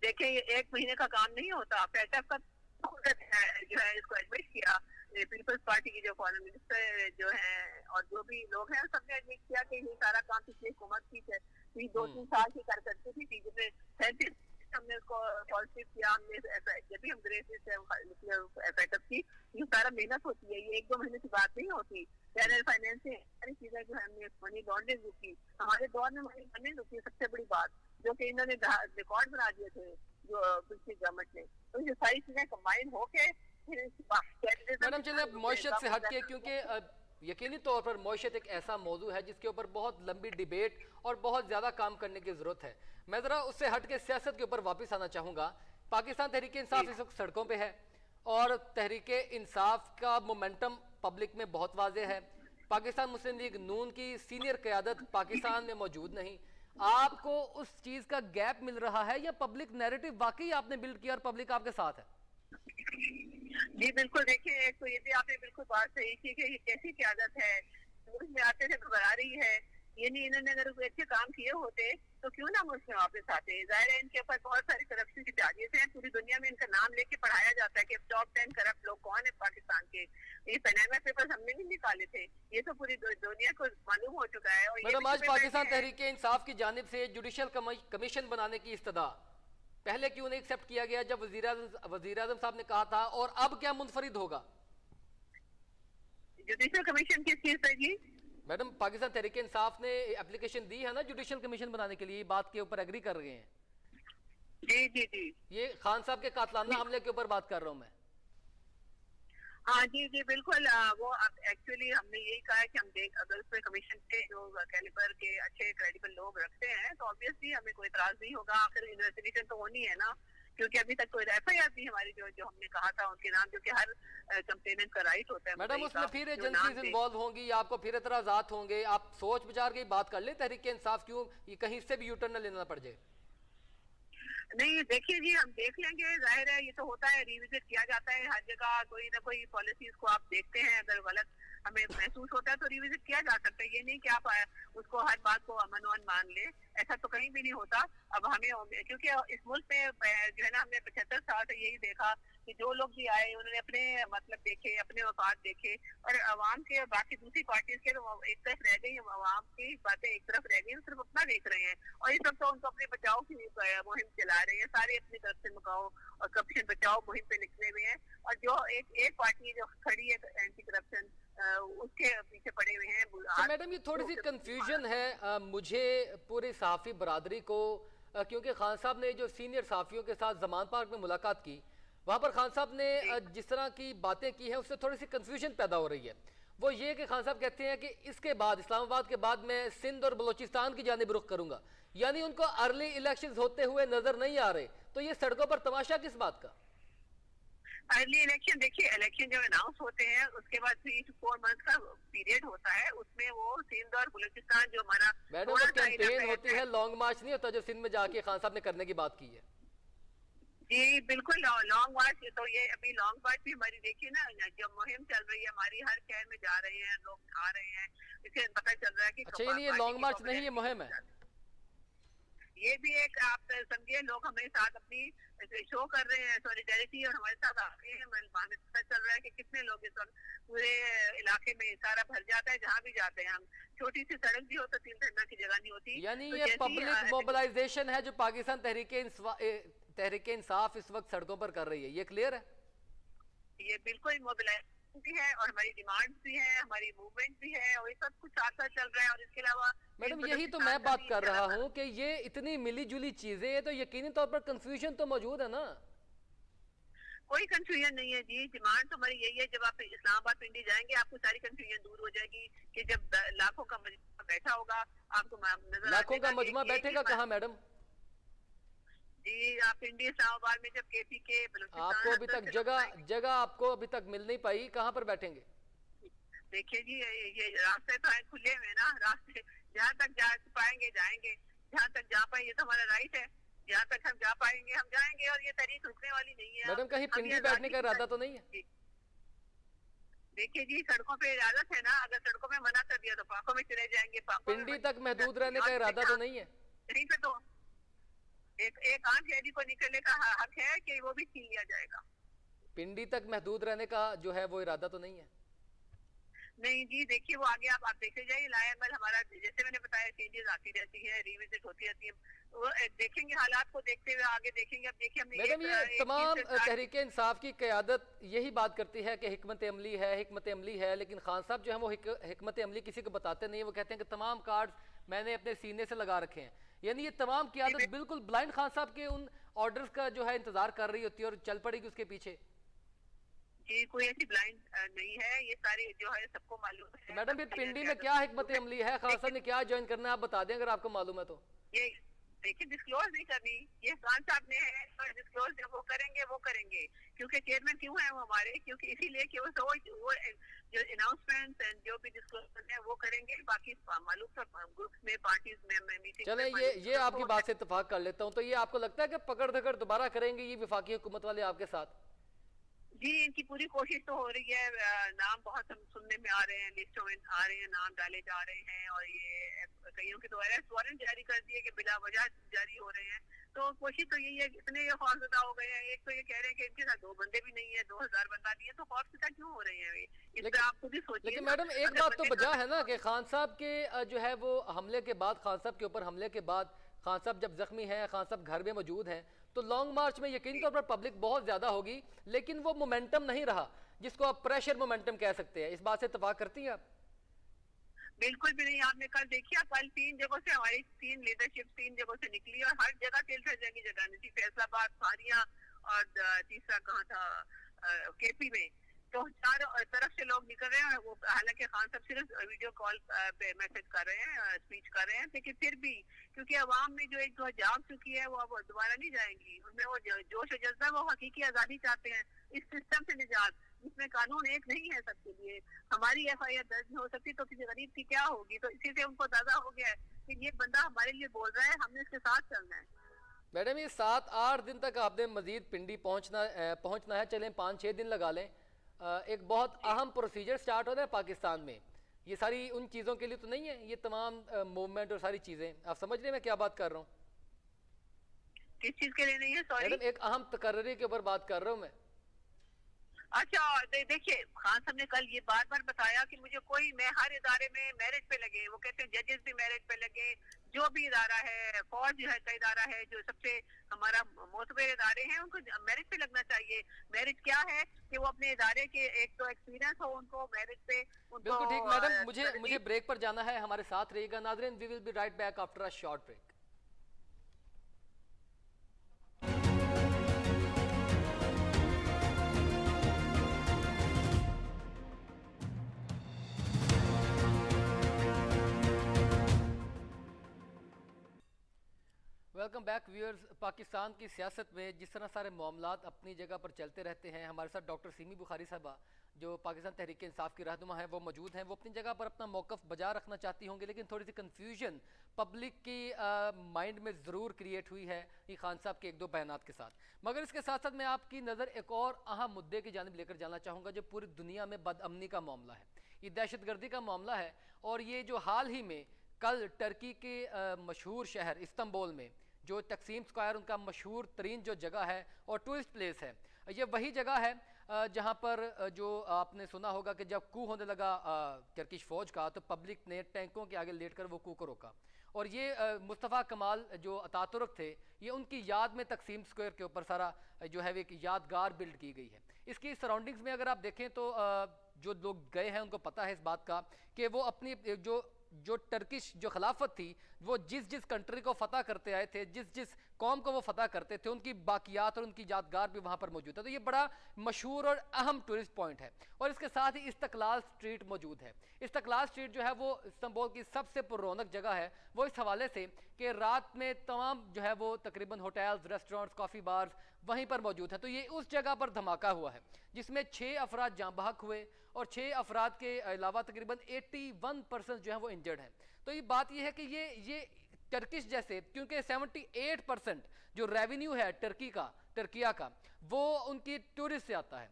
Speaker 2: देखिए, ये 1 महीने का काम नहीं होता। फैटफ का जो है इसको एडमिट किया, पीपल्स पार्टी की जो फॉरेन मिनिस्टर जो है और जो भी लोग हैं, सबने एडमिट किया कि ये सारा काम पिछली हुकूमत की 2-3 साल की कर सकती थी, जिसमें 37 हमने उसको पॉजिटिव किया, हमने जब भी हम ग्रेस सेटअप की, ये सारा मेहनत होती है, ये 1-2 महीने की बात नहीं होती। फाइनेंस से सारी चीजें जो है हमने मनी लॉन्ड्रिंग रुकी, हमारे दौर में मनी लॉन्ड्रिंग रुकी सबसे बड़ी बात, जो कि इन्होंने रिकॉर्ड बना दिए थे जो पिछली गवर्नमेंट ने। तो ये सारी चीजें कंबाइन होके
Speaker 1: मैडम चलिए अब मौशियत से हटके, क्योंकि यकीनी तौर पर मौशियत एक ऐसा मौजू है जिसके ऊपर बहुत लंबी डिबेट और बहुत ज़्यादा काम करने की ज़रूरत है। मैं ज़रा उससे हट के सियासत के ऊपर वापस आना चाहूँगा। पाकिस्तान तहरीक इंसाफ इस वक्त सड़कों पे है और तहरीक इंसाफ का मोमेंटम पब्लिक में बहुत वाज़ेह है। पाकिस्तान मुस्लिम लीग नून की सीनियर क़यादत पाकिस्तान में मौजूद नहीं। आपको उस चीज़ का गैप मिल रहा है या पब्लिक नैरेटिव वाकई आपने बिल्ड किया और पब्लिक आपके साथ है?
Speaker 2: जी बिल्कुल, देखिए एक तो ये भी आपने बिल्कुल बात सही की कि ये कैसी क़यादत है, मुल्क में आते थे घबरा रही है। ये नहीं, इन्होंने अगर कोई अच्छे काम किए होते तो क्यों ना मुल्क में वापस आते। जाहिर है इनके ऊपर बहुत सारी करप्शन की चार्जेस हैं, पूरी दुनिया में इनका नाम लेके पढ़ाया जाता है कि टॉप 10 करप्ट लोग कौन है पाकिस्तान के। ये पनामा पेपर्स हमने भी निकाले थे, ये तो पूरी दुनिया को मालूम हो चुका है। और
Speaker 1: मैडम आज पाकिस्तान तहरीक इंसाफ की जानिब से जुडिशल कमीशन बनाने की इस्तदा पहले क्यों नहीं एक्सेप्ट किया गया जब वजीर आजम साहब ने कहा था, और अब क्या मुनफरिद होगा?
Speaker 2: जुडिशल कमीशन किस चीज पर जी?
Speaker 1: मैडम पाकिस्तान तहरीक इंसाफ ने एप्लीकेशन दी है ना जुडिशल कमीशन बनाने के लिए, बात के ऊपर एग्री कर रहे हैं।
Speaker 2: जी जी जी,
Speaker 1: ये खान साहब के कातलाना हमले के ऊपर बात कर रहा हूँ मैं।
Speaker 2: हाँ जी जी बिल्कुल, वो एक्चुअली हमने यही कहा है कि हम अगर उसमें कमीशन के जो कैलिबर के अच्छे क्रेडिबल लोग रखते हैं तो ऑब्वियसली हमें कोई इतराज नहीं होगा। आखिर इन्वेस्टिगेशन तो होनी है ना, क्योंकि अभी तक कोई FIR थी हमारी जो हमने कहा था उनके नाम, जो कि हर कंप्लेनेंट का राइट होता है।
Speaker 1: मैडम उसमें फिर एजेंसीज इन्वॉल्व होंगी, आपको फिर एतराजात होंगे, आप सोच विचार की बात कर लें तहरीक इंसाफ क्यों ये कहीं से भी यूटर्न न लेना पड़ जाए।
Speaker 2: नहीं देखिए जी, हम देख लेंगे, जाहिर है ये तो होता है, रिविजिट किया जाता है हर जगह, कोई ना कोई पॉलिसीज को आप देखते हैं, अगर गलत हमें महसूस होता है तो रिविजिट किया जा सकता है। ये नहीं कि आप उसको हर बात को अमन मान ले, ऐसा तो कहीं भी नहीं होता। अब हमें, क्योंकि इस मुल्क में जो है ना, हमने 75 साल से यही देखा कि जो लोग भी आए उन्होंने अपने मतलब देखे, अपने वफात देखे, और अवाम के बाकी दूसरी पार्टीज के तो एक तरफ रह गई, अवाम की बातें एक तरफ रह गई, सिर्फ अपना देख रहे हैं। और इस वक्त तो उनको अपने बचाव की मुहिम चला रहे हैं, सारे अपनी तरफ से मुकाओ और करप्शन बचाओ मुहिम पे निकले हुए हैं। और जो एक पार्टी जो खड़ी है एंटी करप्शन, उसके पीछे पड़े हुए हैं।
Speaker 1: तो मैडम ये थोड़ी सी कंफ्यूजन है मुझे पूरी सहाफ़ी बरादरी को, क्योंकि खान साहब ने जो सीनियर सहाफ़ियों के साथ जमान पार्क में मुलाकात की, वहाँ पर खान साहब ने जिस तरह की बातें की हैं उससे थोड़ी सी कंफ्यूजन पैदा हो रही है। वो ये कि खान साहब कहते हैं कि इसके बाद, इस्लामाबाद के बाद मैं सिंध और बलोचिस्तान की जानिब रुख करूंगा, यानी उनको अर्ली इलेक्शंस होते हुए नजर नहीं आ रहे। तो ये सड़कों पर तमाशा किस बात का?
Speaker 2: अर्ली इलेक्शन, देखिए इलेक्शन जब अनाउंस होते हैं उसके बाद 3 to 4 मंथ का पीरियड होता है, उसमें वो सिंध और बलूचिस्तान जो हमारा
Speaker 1: मैडम कैंपेन होती है, लॉन्ग मार्च नहीं होता जो सिंध में जाके खान साहब ने करने की बात की है।
Speaker 2: जी बिल्कुल, लॉन्ग मार्च, तो ये अभी लॉन्ग मार्च भी हमारी देखिए ना, जो मुहिम चल रही है हमारी, हर शहर में जा रहे हैं लोग, आ रहे हैं, इससे पता चल रहा है कि
Speaker 1: अच्छा ये लॉन्ग मार्च नहीं, ये मुहिम है।
Speaker 2: ये भी एक आप समझिए, लोग हमारे साथ अपनी शो कर रहे हैं सॉलिडेरिटी, और हमारे साथ आ रहे हैं। हमें पता चल रहा है कि कितने लोग इस वक्त पूरे इलाके में सारा भर जाता है, जहाँ भी जाते हैं हम, छोटी सी सड़क भी हो तो 3 धरना की जगह नहीं होती।
Speaker 1: यानी तो ये पब्लिक मोबिलाइजेशन है जो पाकिस्तान तहरीक इंसाफ इस वक्त सड़कों पर कर रही है, ये क्लियर है?
Speaker 2: ये बिल्कुल मोबिलाइजेशन भी है और हमारी डिमांड भी है, हमारी मूवमेंट भी है, और ये सब कुछ साथ साथ चल रहा है। और इसके अलावा
Speaker 1: मैडम यही तो मैं बात कर रहा हूँ कि ये इतनी मिली जुली चीजें हैं तो यकीनी तौर पर कंफ्यूजन तो मौजूद है ना।
Speaker 2: कोई कंफ्यूजन नहीं है जी, डिमांड तो हमारी यही है। जब आप इस्लामाबाद पिंडी जाएंगे आपको सारी कंफ्यूजन दूर हो जाएगी कि जब लाखों का मजमा बैठा होगा आपको नजर,
Speaker 1: लाखों का मजमा बैठेगा कहाँ मैडम?
Speaker 2: जी आप पिंडी इस्लामाबाद में जब KPK
Speaker 1: आपको अभी तक जगह आपको अभी तक मिल नहीं पाई, कहाँ पर बैठेंगे?
Speaker 2: देखिए जी, ये रास्ते तो खुले हुए ना, रास्ते जहाँ तक जा पाएंगे जाएंगे, जहाँ तक जा पाए, ये तो हमारा राइट है, जहाँ तक हम जा पाएंगे हम जाएंगे, और ये तारीख रुकने वाली नहीं है।
Speaker 1: मैडम कहीं पिंडी बैठने का इरादा तो नहीं है?
Speaker 2: देखिए जी, सड़कों पे इजाजत है ना, अगर सड़कों में मना कर दिया तो पाकों में चले जाएंगे।
Speaker 1: पिंडी तक महदूद रहने का इरादा तो नहीं है?
Speaker 2: यहीं पे तो एक आम शहरी को निकलने का हक है कि वो भी छीन लिया जाएगा।
Speaker 1: पिंडी तक महदूद रहने का जो है वो इरादा तो नहीं है?
Speaker 2: नहीं जी, देखिए वो आगे आप देखते जाइए, लाएमल हमारा जैसे मैंने बताया चेंजेस आती रहती है, रिविजिट होती रहती है, वो देखेंगे, हालात को देखते हुए आगे देखेंगे। अब देखिए हमने
Speaker 1: मैडम, ये
Speaker 2: एक
Speaker 1: तमाम
Speaker 2: चीज से
Speaker 1: तहरीक इंसाफ की क़यादत यही बात करती है कि हिकमत अमली है, हिकमत अमली है, लेकिन खान साहब जो है वो हिकमत अमली किसी को बताते नहीं है। वो कहते हैं कि तमाम कार्ड्स मैंने अपने सीने से लगा रखे हैं। यानी ये तमाम क़यादत बिल्कुल ब्लाइंड खान साहब के उन ऑर्डर्स का जो है इंतजार कर रही होती है और चल पड़ेगी उसके पीछे।
Speaker 2: जी, कोई ऐसी ब्लाइंड नहीं है, ये सारी जो है सबको मालूम
Speaker 1: तो
Speaker 2: है।
Speaker 1: मैडम, फिर पिंडी में क्या हिकमत अमली है, खान साहब ने क्या ज्वाइन करना है, आप बता दें अगर आपको मालूम है तो।
Speaker 2: ये देखिए, डिस्क्लोज नहीं करनी, ये खान साहब ने है, और डिस्क्लोज जब वो करेंगे, क्योंकि चेयरमैन क्यों है वो हमारे, क्योंकि इसीलिए कि वो जो अनाउंसमेंट एंड जो भी डिस्क्लोज है वो करेंगे। बाकी मालूम सब ग्रुप्स में, पार्टीज में मीटिंग।
Speaker 1: चले, ये आपकी बात से इत्तेफाक कर लेता हूँ। तो ये आपको लगता है कि पकड़ धकड़ दोबारा करेंगे ये वफाकी हुकूमत वाले आपके साथ?
Speaker 2: जी, इनकी पूरी कोशिश तो हो रही है। नाम बहुत हम सुनने में आ रहे हैं, लिस्टों में आ रहे हैं, नाम डाले जा रहे हैं, और ये कईयों के तो अरेस्ट वारंट जारी कर दिए कि बिला वजह जारी हो रहे हैं। तो कोशिश तो यही है, इतने ये खौफजदा हो गए हैं। एक तो ये कह रहे हैं कि इनके साथ 2 बंदे भी नहीं है, 2000 बंदा नहीं है, तो खौफजदा क्यों हो रहे हैं? इस पर आप खुद ही सोचिए।
Speaker 1: लेकिन मैडम, एक बात तो वजह है ना कि खान साहब के जो है वो हमले के बाद, खान साहब के ऊपर हमले के बाद, खान साहब जब जख्मी हैं, खान साहब घर में मौजूद हैं, तो लॉन्ग मार्च में यकीनी तौर पर पब्लिक बहुत ज्यादा होगी, लेकिन वो मोमेंटम नहीं रहा जिसको आप प्रेशर मोमेंटम कह सकते हैं। इस बात से इत्तेफाक करती हैं आप?
Speaker 2: बिल्कुल भी नहीं। आपने कल देखिया, कल 3 जगहों से हमारी 3 लीडरशिप 3 जगहों से निकली, और हर जगह तिलठा जंगी जगह नहीं थी। फैसलाबाद, फारिया, और तीसरा कहाँ था, केपी में। तो चारों तरफ से लोग निकल रहे हैं। वो हालांकि खान साहब सिर्फ वीडियो कॉल पे मैसेज कर रहे हैं, स्पीच कर रहे हैं, लेकिन फिर भी क्योंकि अवाम में जो एक जाग चुकी है वो अब दोबारा नहीं जाएंगी। उनमें वो जोश और जज्बा, वो हकीकी आजादी चाहते हैं, इस सिस्टम से निजात। इसमें कानून एक नहीं है सबके लिए। हमारी FIR दर्ज नहीं हो सकती तो किसी गरीब की क्या होगी? तो इसी से उनको अंदाजा हो गया है कि ये बंदा हमारे लिए बोल रहा है, हमने इसके साथ चलना है।
Speaker 1: मैडम, ये 7-8 दिन तक आपने मजीद पिंडी पहुंचना है। चलें 5-6 दिन लगा लें। एक बहुत अहम प्रोसीजर स्टार्ट हो रहा है पाकिस्तान में। ये सारी उन चीज़ों के लिए तो नहीं है, ये तमाम मूवमेंट और सारी चीज़ें। आप समझ रहे हैं मैं क्या बात कर रहा हूँ?
Speaker 2: किस चीज के लिए नहीं है? सॉरी
Speaker 1: मैडम, एक अहम तकर्री के ऊपर बात कर रहा हूँ मैं।
Speaker 2: अच्छा, देखिए, खान साहब ने कल ये बार बार बताया कि मैं हर इदारे में मेरिट पे लगे। वो कहते हैं जजेस भी मेरिट पे लगे, जो भी इदारा है, फौज जो है का इदारा है, जो सबसे हमारा मोतबर इदारे हैं, उनको मेरिट पे लगना चाहिए। मेरिट क्या है कि वो अपने इदारे के एक तो एक्सपीरियंस हो उनको मेरिट पे।
Speaker 1: बिल्कुल ठीक मैडम, मुझे ब्रेक पर जाना है, हमारे साथ रहिएगा नाज़रीन। We will be right back after a short break. Welcome back viewers. Pakistan की सियासत में जिस तरह सारे मामलात अपनी जगह पर चलते रहते हैं, हमारे साथ डॉक्टर सीमी बुखारी साहबा जो पाकिस्तान तहरीक इंसाफ की रहनुमा है वो मौजूद हैं। वो अपनी जगह पर अपना मौक़िफ़ बजा रखना चाहती होंगी, लेकिन थोड़ी सी कन्फ्यूजन पब्लिक की माइंड में ज़रूर क्रिएट हुई है ये खान साहब के 1-2 बयानात के साथ। मगर इसके साथ साथ मैं आपकी नज़र एक और अहम मुद्दे की जानिब लेकर जाना चाहूँगा जो पूरी दुनिया में बदअमनी का मामला है, ये दहशतगर्दी का मामला है। और ये जो हाल ही में कल टर्की के मशहूर शहर इस्तांबुल में जो तकसीम स्क्वायर उनका मशहूर तरीन जो जगह है और टूरिस्ट प्लेस है, ये वही जगह है जहाँ पर जो आपने सुना होगा कि जब कू होने लगा टर्किश फ़ौज का, तो पब्लिक ने टैंकों के आगे लेटकर वो कू को रोका। और ये मुस्तफ़ा कमाल जो अतातुर्क थे, ये उनकी याद में तकसीम स्क्वायर के ऊपर सारा जो है एक यादगार बिल्ड की गई है। इसकी सराउंडिंग्स में अगर आप देखें तो जो लोग गए हैं उनको पता है इस बात का कि वो अपनी जो टर्किश जो खिलाफत थी, वो जिस कंट्री को फतह करते आए थे, जिस कौम को वो फतह करते थे, उनकी बाकियात और उनकी यादगार भी वहाँ पर मौजूद है। तो ये बड़ा मशहूर और अहम टूरिस्ट पॉइंट है। और इसके साथ ही इस्तकलाल स्ट्रीट मौजूद है। इस्तकलाल स्ट्रीट जो है वो इस्तांबुल की सबसे पुररौनक जगह है, वो इस हवाले से कि रात में तमाम जो है वो तकरीबन होटल्स, रेस्टोरेंट्स, कॉफ़ी बार्स वहीं पर मौजूद है। तो ये उस जगह पर धमाका हुआ है जिसमें 6 अफराद जाँ बहक हुए और 6 अफराद के अलावा तकरीबन 81% जो है वो इंजर्ड हैं। तो ये बात ये है कि ये टर्किश जैसे, क्योंकि 78% जो रेवेन्यू है टर्किया का वो उनकी टूरिस्ट से आता है,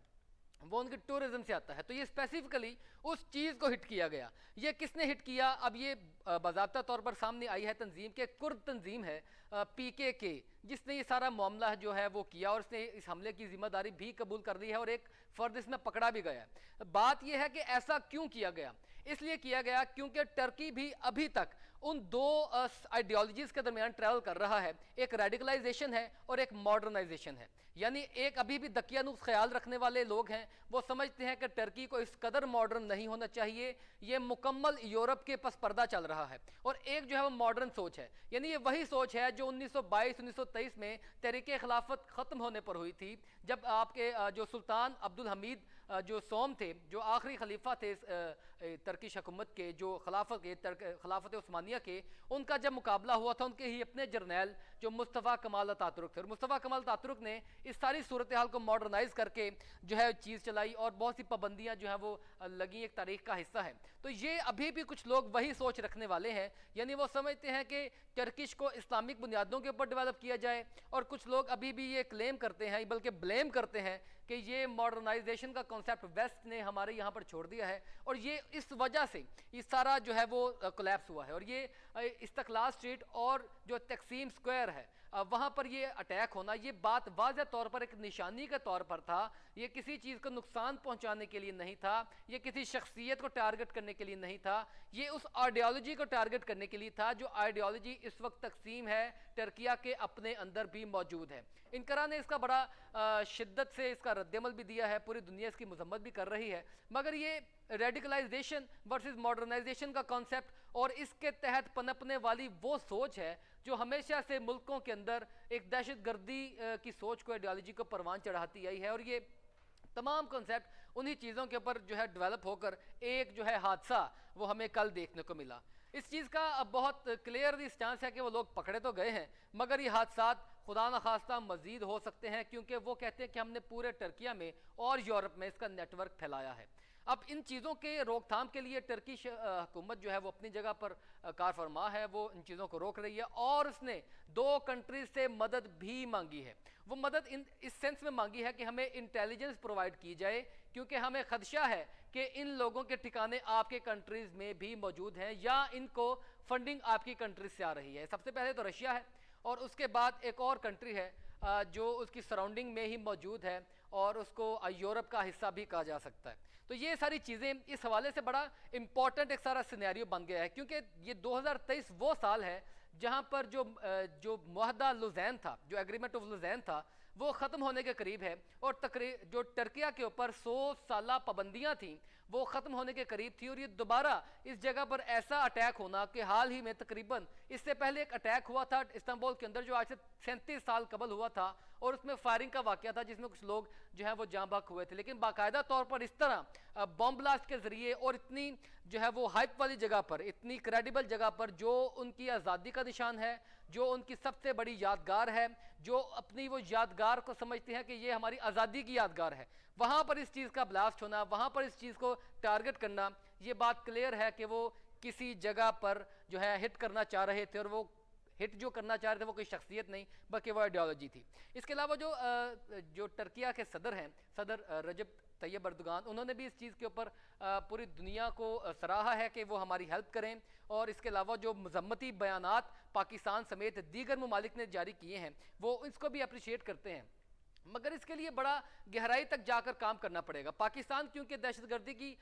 Speaker 1: वो उनके टूरिज्म से आता है। तो ये स्पेसिफिकली उस चीज़ को हिट किया गया। ये किसने हिट किया? अब ये बाज़ाब्ता तौर पर सामने आई है तंजीम के कुर्द तंजीम है PKK, जिसने ये सारा मामला जो है वो किया और इसने इस हमले की जिम्मेदारी भी कबूल कर ली है और एक फ़र्द इसमें पकड़ा भी गया है। बात यह है कि ऐसा क्यों किया गया? इसलिए किया गया क्योंकि टर्की भी अभी तक उन दो आइडियोलॉजीज के दरमियान ट्रैवल कर रहा है। एक रेडिकलाइजेशन है और एक मॉडर्नाइजेशन है। यानी एक अभी भी दकियानुस ख्याल रखने वाले लोग हैं, वो समझते हैं कि टर्की को इस कदर मॉडर्न नहीं होना चाहिए, ये मुकम्मल यूरोप के पस पर्दा चल रहा है। और एक जो है वो मॉडर्न सोच है, यानी ये वही सोच है जो 1922-1923 में तहरीके खिलाफत ख़त्म होने पर हुई थी, जब आपके जो सुल्तान अब्दुल हमीद जो सोम थे, जो आखिरी खलीफा थे तर्किश हुकूमत के, जो खिलाफत उस्मानिया के, उनका जब मुकाबला हुआ था उनके ही अपने जर्नैल जो मुस्तफ़ा कमाल अतातुर्क थे। और मुस्तफ़ा कमाल अतातुर्क ने इस सारी सूरत हाल को मॉडर्नाइज करके जो है चीज़ चलाई और बहुत सी पाबंदियाँ जो है वो लगी, एक तारीख का हिस्सा है। तो ये अभी भी कुछ लोग वही सोच रखने वाले हैं, यानी वो समझते हैं कि टर्किश को इस्लामिक बुनियादों के ऊपर डेवलप किया जाए। और कुछ लोग अभी भी ये क्लेम करते हैं, बल्कि ब्लेम करते हैं कि ये मॉडर्नाइजेशन का कॉन्सेप्ट वेस्ट ने हमारे यहाँ पर छोड़ दिया है और ये इस वजह से ये सारा जो है वो कोलैप्स हुआ है। और ये इस्तिक़लाल स्ट्रीट और जो तकसीम स्क्वायर है वहाँ पर ये अटैक होना, ये बात वाज़ह तौर पर एक निशानी के तौर पर था। ये किसी चीज़ को नुकसान पहुँचाने के लिए नहीं था, ये किसी शख्सियत को टारगेट करने के लिए नहीं था, ये उस आइडियोलॉजी को टारगेट करने के लिए था जो आइडियोलॉजी इस वक्त तकसीम है टर्किया के अपने अंदर भी मौजूद है। इनकरा ने इसका बड़ा शिद्दत से इसका रद्दमल भी दिया है, पूरी दुनिया इसकी मजम्मत भी कर रही है। मगर ये रेडिकलाइजेशन वर्सेस मॉडर्नाइजेशन का कॉन्सेप्ट और इसके तहत पनपने वाली वो सोच है जो हमेशा से मुल्कों के अंदर एक दहशतगर्दी की सोच को, आइडियोलॉजी को परवान चढ़ाती आई है। और ये तमाम कॉन्सेप्ट उन्हीं चीज़ों के ऊपर जो है डेवलप होकर एक जो है हादसा वो हमें कल देखने को मिला। इस चीज़ का अब बहुत क्लियर चांस है कि वो लोग पकड़े तो गए हैं, मगर ये हादसा खुदा न खास्ता मजीद हो सकते हैं, क्योंकि वो कहते हैं कि हमने पूरे टर्किया में और यूरोप में इसका नेटवर्क फैलाया है। अब इन चीज़ों के रोकथाम के लिए टर्किश हुकूमत जो है वो अपनी जगह पर कार फरमा है, वो इन चीज़ों को रोक रही है और उसने 2 कंट्रीज से मदद भी मांगी है। वो मदद इस सेंस में मांगी है कि हमें इंटेलिजेंस प्रोवाइड की जाए, क्योंकि हमें खदशा है कि इन लोगों के ठिकाने आपके कंट्रीज़ में भी मौजूद हैं या इनको फंडिंग आपकी कंट्रीज से आ रही है। सबसे पहले तो रशिया है और उसके बाद एक और कंट्री है जो उसकी सराउंडिंग में ही मौजूद है और उसको यूरोप का हिस्सा भी कहा जा सकता है। तो ये सारी चीज़ें इस हवाले से बड़ा इंपॉर्टेंट एक सारा सिनेरियो बन गया है, क्योंकि ये 2023 वो साल है जहाँ पर जो मुआहदा लुज़ैन था, जो एग्रीमेंट ऑफ लुज़ैन था, वो ख़त्म होने के करीब है। और जो टर्किया के ऊपर 100 साला पाबंदियाँ थी वो ख़त्म होने के करीब थी। और ये दोबारा इस जगह पर ऐसा अटैक होना कि हाल ही में तकरीबन इससे पहले एक अटैक हुआ था इस्तांबुल के अंदर जो आज से 37 साल कबल हुआ था और उसमें फायरिंग का वाक़या था जिसमें कुछ लोग जो है वो जाँ बहक हुए थे। लेकिन बाकायदा तौर पर इस तरह बॉम्ब ब्लास्ट के ज़रिए और इतनी जो है वो हाइप वाली जगह पर, इतनी क्रेडिबल जगह पर, जो उनकी आज़ादी का निशान है, जो उनकी सबसे बड़ी यादगार है, जो अपनी वो यादगार को समझते हैं कि ये हमारी आज़ादी की यादगार है, वहाँ पर इस चीज़ का ब्लास्ट होना, वहाँ पर इस चीज़ को टारगेट करना, ये बात क्लियर है कि वो किसी जगह पर जो है हिट करना चाह रहे थे। और वो हिट जो करना चाह रहे थे वो कोई शख्सियत नहीं बल्कि वो आइडियोलॉजी थी। इसके अलावा जो टर्किया के सदर हैं, सदर रजब तैयब अर्दोगान, उन्होंने भी इस चीज़ के ऊपर पूरी दुनिया को सराहा है कि वो हमारी हेल्प करें। और इसके अलावा जो मजम्मती बयानात पाकिस्तान समेत दीगर ममालिक ने जारी किए हैं वो इसको भी अप्रिशिएट करते हैं। मगर इसके लिए बड़ा गहराई तक जाकर काम करना पड़ेगा। पाकिस्तान क्योंकि दहशतगर्दी की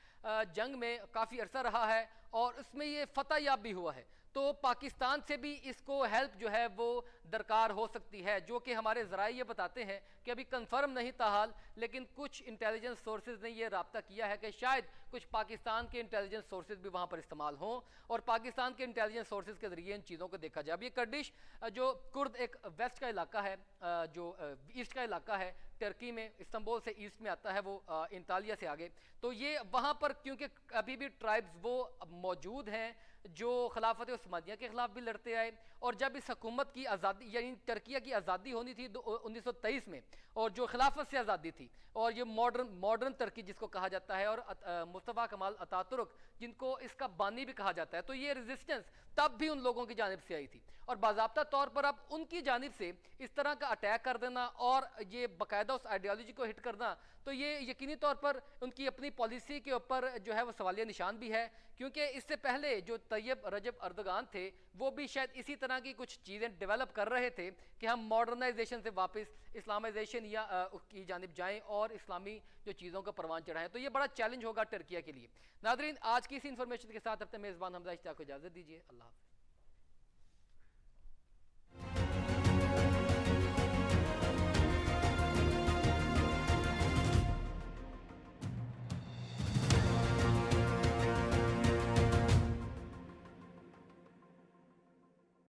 Speaker 1: जंग में काफ़ी अरसा रहा है और उसमें ये फतह याब भी हुआ है, तो पाकिस्तान से भी इसको हेल्प जो है वो दरकार हो सकती है, जो कि हमारे ज़राए ये बताते हैं कि अभी कंफर्म नहीं ताहाल, लेकिन कुछ इंटेलिजेंस सोर्सेज ने ये राब्ता किया है कि शायद कुछ पाकिस्तान के इंटेलिजेंस सोर्सेज भी वहाँ पर इस्तेमाल हों और पाकिस्तान के इंटेलिजेंस सोर्सेज के ज़रिए इन चीज़ों को देखा जाए। अब ये कर्दिश जो कुर्द एक वेस्ट का इलाका है, जो ईस्ट का इलाका है टर्की में, इस्तांबुल से ईस्ट में आता है, वो इंतालिया से आगे, तो ये वहाँ पर क्योंकि अभी भी ट्राइब्स वो मौजूद हैं जो खिलाफत उस्मानिया के ख़िलाफ़ भी लड़ते आए। और जब इस हुकूमत की आज़ादी यानी टर्किया की आज़ादी होनी थी 1923 में, और जो खिलाफत से आज़ादी थी और ये मॉडर्न टर्की जिसको कहा जाता है, और मुस्तफ़ा कमाल अतातुर्क जिनको इसका बानी भी कहा जाता है, तो ये रेजिस्टेंस तब भी उन लोगों की जानिब से आई थी। और बाज़ाब्ता तौर पर अब उनकी जानिब से इस तरह का अटैक कर देना और ये बाकायदा उस आइडियोलॉजी को हिट करना, तो ये यकीनी तौर पर उनकी अपनी पॉलिसी के ऊपर जो है वो सवालिया निशान भी है। क्योंकि इससे पहले जो तैयब रजब अर्दोगान थे वो भी शायद इसी तरह की कुछ चीज़ें डेवलप कर रहे थे कि हम मॉडर्नाइजेशन से वापस इस्लामाइजेशन या की जानिब जाएं और इस्लामी जो चीज़ों का परवान चढ़ाएं। तो ये बड़ा चैलेंज होगा टर्किया के लिए। नादरीन, आज की इसी इन्फॉर्मेशन के साथ अपने मेज़बान हमजा इश्तियाक को इजाज़त दीजिए। अल्लाह हाफ़िज़।